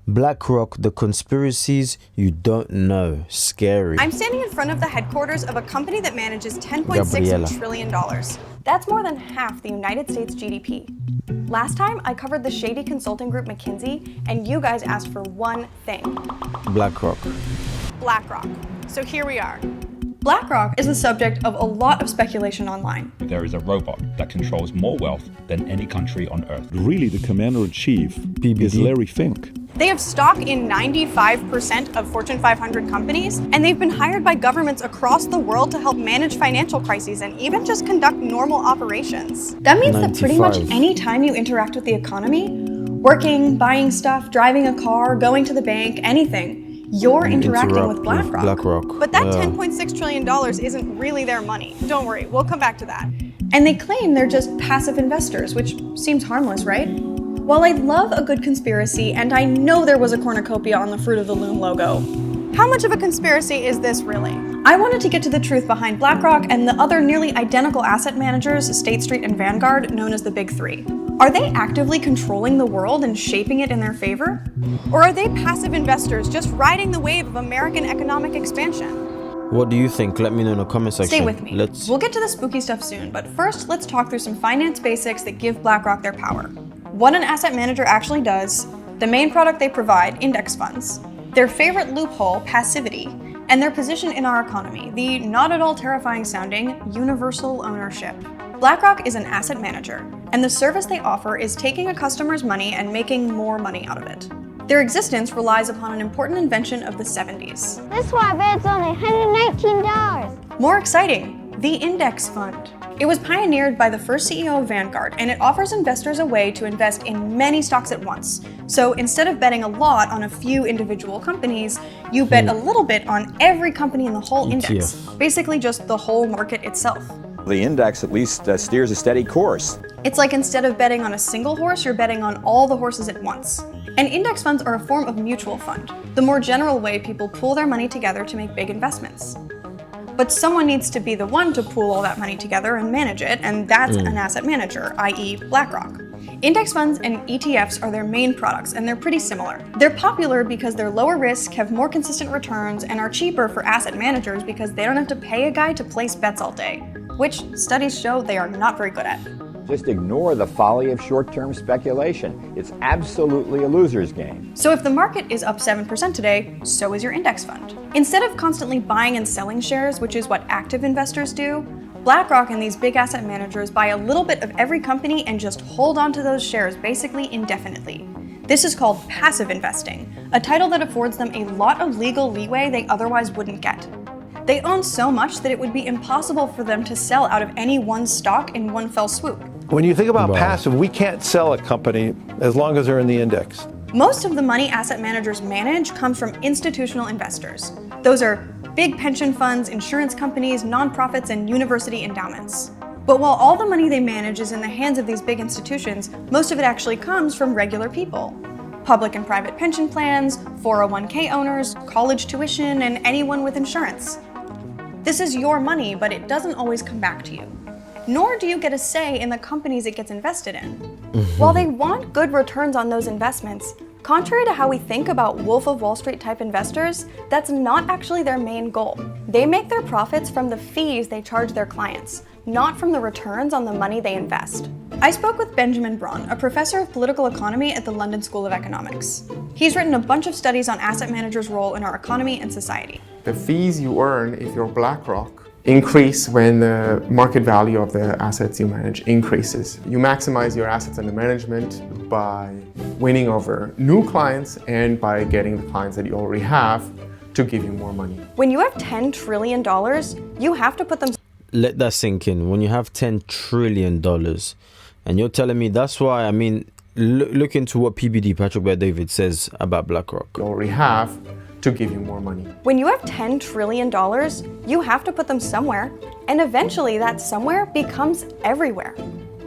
BlackRock, the conspiracies you don't know. Scary. I'm standing in front of the headquarters of a company that manages $10.6 Gabriela. trillion. That's more than half the United States GDP. Last time, I covered the shady consulting group McKinsey, and you guys asked for one thing. BlackRock. BlackRock. So here we are. BlackRock is the subject of a lot of speculation online. There is a robot that controls more wealth than any country on earth. Really, the commander-in-chief is Larry Fink. They have stock in 95% of Fortune 500 companies, and they've been hired by governments across the world to help manage financial crises and even just conduct normal operations. That means that pretty much any time you interact with the economy, working, buying stuff, driving a car, going to the bank, anything, you're interacting with BlackRock. But that $10.6 trillion isn't really their money. Don't worry, we'll come back to that. And they claim they're just passive investors, which seems harmless, right? While I love a good conspiracy, and I know there was a cornucopia on the Fruit of the Loom logo, how much of a conspiracy is this really? I wanted to get to the truth behind BlackRock and the other nearly identical asset managers, State Street and Vanguard, known as the Big Three. Are they actively controlling the world and shaping it in their favor? Or are they passive investors just riding the wave of American economic expansion? What do you think? Let me know in the comment section. Stay with me. We'll get to the spooky stuff soon, but first let's talk through some finance basics that give BlackRock their power. What an asset manager actually does, the main product they provide, index funds, their favorite loophole, passivity, and their position in our economy, the not at all terrifying sounding universal ownership. BlackRock is an asset manager, and the service they offer is taking a customer's money and making more money out of it. Their existence relies upon an important invention of the 70s. This one I bet it's only $119. More exciting, the index fund. It was pioneered by the first CEO of Vanguard, and it offers investors a way to invest in many stocks at once. So instead of betting a lot on a few individual companies, you bet a little bit on every company in the whole index. Basically just the whole market itself. The index at least steers a steady course. It's like instead of betting on a single horse, you're betting on all the horses at once. And index funds are a form of mutual fund, the more general way people pool their money together to make big investments. But someone needs to be the one to pool all that money together and manage it, and that's an asset manager, i.e. BlackRock. Index funds and ETFs are their main products, and they're pretty similar. They're popular because they're lower risk, have more consistent returns, and are cheaper for asset managers because they don't have to pay a guy to place bets all day, which studies show they are not very good at. Just ignore the folly of short-term speculation. It's absolutely a loser's game. So if the market is up 7% today, so is your index fund. Instead of constantly buying and selling shares, which is what active investors do, BlackRock and these big asset managers buy a little bit of every company and just hold on to those shares basically indefinitely. This is called passive investing, a title that affords them a lot of legal leeway they otherwise wouldn't get. They own so much that it would be impossible for them to sell out of any one stock in one fell swoop. When you think about passive, we can't sell a company as long as they're in the index. Most of the money asset managers manage comes from institutional investors. Those are big pension funds, insurance companies, nonprofits, and university endowments. But while all the money they manage is in the hands of these big institutions, most of it actually comes from regular people. Public and private pension plans, 401k owners, college tuition, and anyone with insurance. This is your money, but it doesn't always come back to you. Nor do you get a say in the companies it gets invested in. While they want good returns on those investments, contrary to how we think about Wolf of Wall Street type investors, that's not actually their main goal. They make their profits from the fees they charge their clients, not from the returns on the money they invest. I spoke with Benjamin Braun, a professor of political economy at the London School of Economics. He's written a bunch of studies on asset managers' role in our economy and society. The fees you earn if you're BlackRock increase when the market value of the assets you manage increases. You maximize your assets under management by winning over new clients and by getting the clients that you already have to give you more money. When you have $10 trillion, you have to put them... Let that sink in. When you have $10 trillion and you're telling me that's why, I mean, look into what PBD, Patrick Bet-David, says about BlackRock. You already have to give you more money. When you have $10 trillion, you have to put them somewhere, and eventually that somewhere becomes everywhere.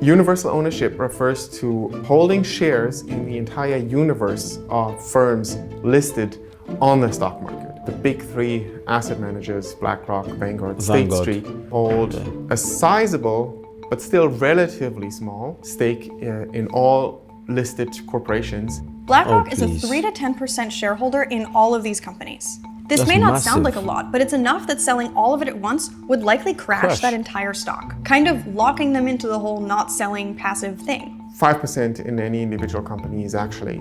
Universal ownership refers to holding shares in the entire universe of firms listed on the stock market. The big three asset managers, BlackRock, Vanguard, State Street, hold a sizable but still relatively small stake in all listed corporations. BlackRock Oh, is a please. 3 to 10% shareholder in all of these companies. This That's may not massive. sound like a lot, but it's enough that selling all of it at once would likely crash that entire stock, kind of locking them into the whole not selling passive thing. 5% in any individual company is actually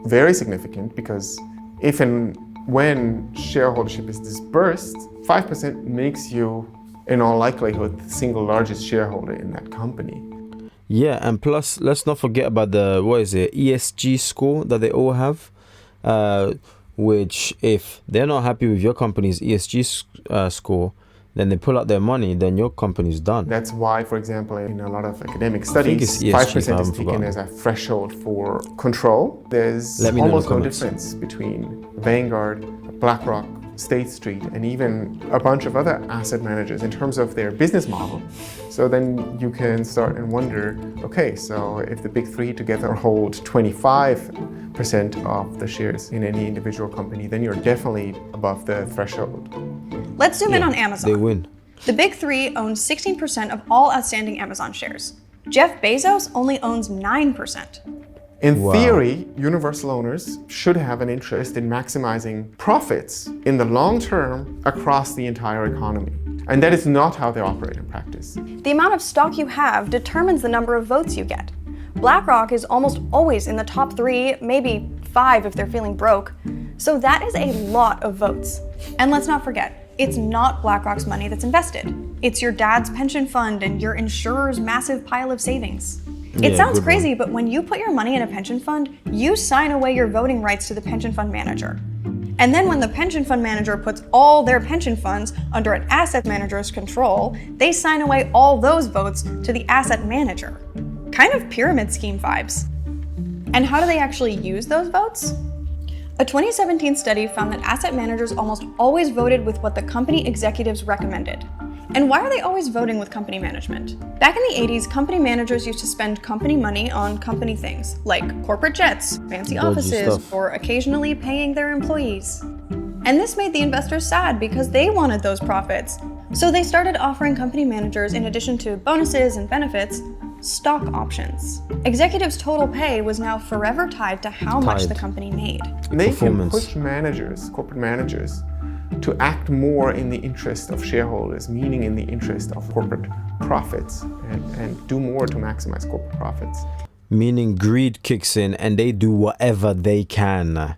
very significant because if and when shareholdership is dispersed, 5% makes you, in all likelihood, the single largest shareholder in that company. Yeah, and plus, let's not forget about the, what is it, ESG score that they all have, which if they're not happy with your company's ESG score, then they pull out their money, then your company's done. That's why, for example, in a lot of academic think studies, it's ESG, 5% I is haven't taken forgotten. as a threshold for control. There's Let me know in the almost no comments. difference between Vanguard, BlackRock, State Street, and even a bunch of other asset managers in terms of their business model. So then you can start and wonder, okay, so if the big three together hold 25% of the shares in any individual company, then you're definitely above the threshold. Let's zoom in on Amazon. They win. The big three own 16% of all outstanding Amazon shares. Jeff Bezos only owns 9%. In Wow. theory, universal owners should have an interest in maximizing profits in the long term across the entire economy. And that is not how they operate in practice. The amount of stock you have determines the number of votes you get. BlackRock is almost always in the top 3, maybe 5 if they're feeling broke. So that is a lot of votes. And let's not forget, it's not BlackRock's money that's invested. It's your dad's pension fund and your insurer's massive pile of savings. It Yeah, sounds good crazy, but when you put your money in a pension fund, you sign away your voting rights to the pension fund manager. And then when the pension fund manager puts all their pension funds under an asset manager's control, they sign away all those votes to the asset manager. Kind of pyramid scheme vibes. And how do they actually use those votes? A 2017 study found that asset managers almost always voted with what the company executives recommended. And why are they always voting with company management? Back in the 80s, company managers used to spend company money on company things, like corporate jets, fancy Dodgy offices, stuff. or occasionally paying their employees. And this made the investors sad because they wanted those profits. So they started offering company managers, in addition to bonuses and benefits, stock options. Executives' total pay was now forever tied to how much the company made. They can Performance. push managers, corporate managers, to act more in the interest of shareholders, meaning in the interest of corporate profits, and do more to maximize corporate profits. Meaning greed kicks in and they do whatever they can,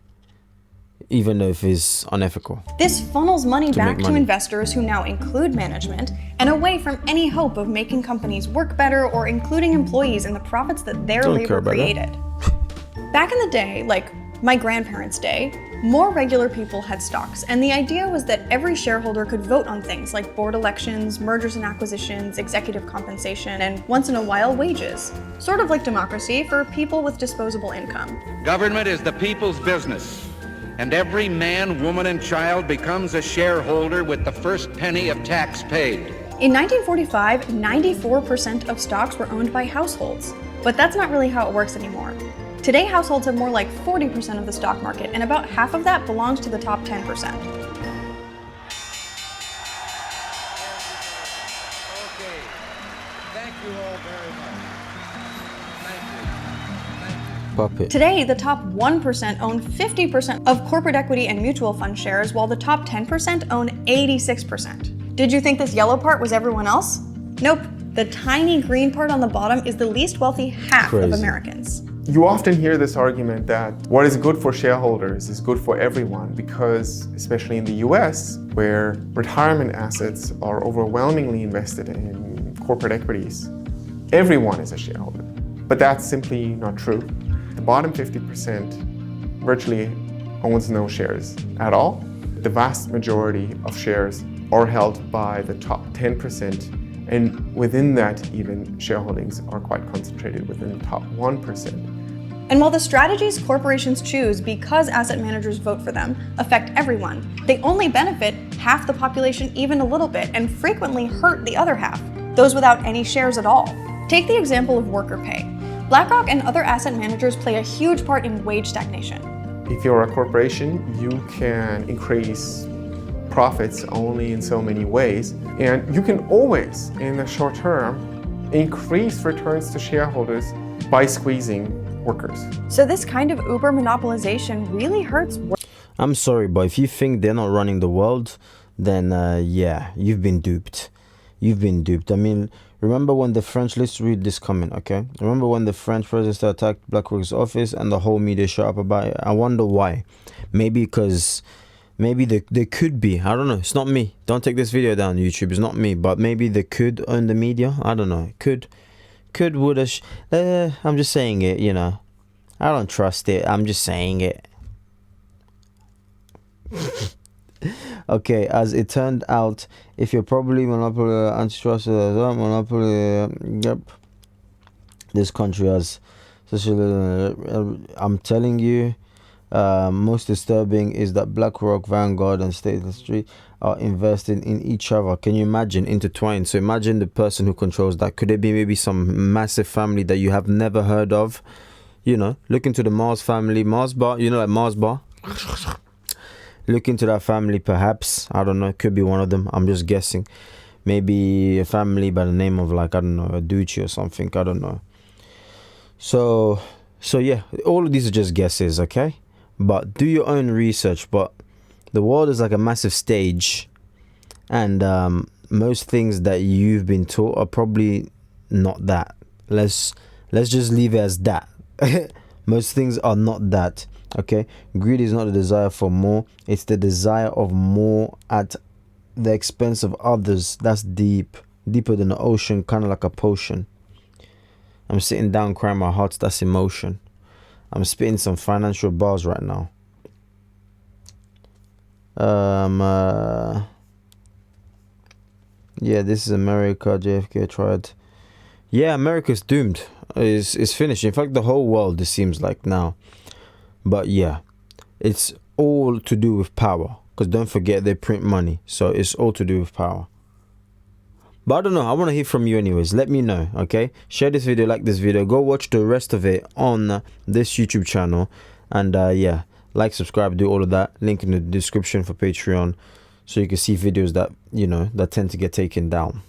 even if it's unethical. This funnels money back make to money. investors who now include management and away from any hope of making companies work better or including employees in the profits that their Don't care labor about that. created. Back in the day, like my grandparents' day, more regular people had stocks, and the idea was that every shareholder could vote on things like board elections, mergers and acquisitions, executive compensation, and once in a while, wages. Sort of like democracy for people with disposable income. Government is the people's business, and every man, woman, and child becomes a shareholder with the first penny of tax paid. In 1945, 94% of stocks were owned by households, but that's not really how it works anymore. Today, households have more like 40% of the stock market, and about half of that belongs to the top 10%. Okay. Thank you all very much. Thank you. Puppet. Today, the top 1% own 50% of corporate equity and mutual fund shares, while the top 10% own 86%. Did you think this yellow part was everyone else? Nope. The tiny green part on the bottom is the least wealthy half of Crazy. Americans. You often hear this argument that what is good for shareholders is good for everyone because, especially in the US, where retirement assets are overwhelmingly invested in corporate equities, everyone is a shareholder. But that's simply not true. The bottom 50% virtually owns no shares at all. The vast majority of shares are held by the top 10%, and within that, even shareholdings are quite concentrated within the top 1%. And while the strategies corporations choose because asset managers vote for them affect everyone, they only benefit half the population even a little bit and frequently hurt the other half, those without any shares at all. Take the example of worker pay. BlackRock and other asset managers play a huge part in wage stagnation. If you're a corporation, you can increase profits only in so many ways, and you can always, in the short term, increase returns to shareholders by squeezing workers. So this kind of Uber monopolization really hurts. I'm sorry, but if you think they're not running the world, then yeah, you've been duped. You've been duped. I mean, remember when the French, let's read this comment, okay? Remember when the French president attacked BlackRock's office and the whole media shut up about it? I wonder why. Maybe because, maybe they could be, I don't know, it's not me. Don't take this video down YouTube, it's not me. But maybe they could own the media, I don't know. Could, would, I'm just saying it, you know. I don't trust it, I'm just saying it. Okay, as it turned out, if you're probably monopoly, antitrust, monopoly, yep, this country has social, I'm telling you, most disturbing is that BlackRock, Vanguard, and State Street are investing in each other. Can you imagine? Intertwined. So imagine the person who controls that. Could it be maybe some massive family that you have never heard of? You know, look into the Mars family, Mars bar, you know, like Mars bar. Look into that family, perhaps. I don't know. It could be one of them. I'm just guessing. Maybe a family by the name of, like, I don't know, a Ducci or something. I don't know. So yeah, all of these are just guesses, okay? But do your own research. But the world is like a massive stage, and most things that you've been taught are probably not that. Let's just leave it as that. Most things are not that. Okay, greed is not a desire for more, it's the desire of more at the expense of others. That's deeper than the ocean, kind of like a potion. I'm sitting down crying my heart, that's emotion. I'm spitting some financial bars right now. Yeah, this is America. JFK tried. Yeah, America's doomed. It's finished. In fact, the whole world, it seems like now. But yeah, it's all to do with power. Because don't forget, they print money. So it's all to do with power. But I don't know. I want to hear from you anyways. Let me know, okay? Share this video, like this video. Go watch the rest of it on this YouTube channel. And yeah, like, subscribe, do all of that. Link in the description for Patreon. So you can see videos that, you know, that tend to get taken down.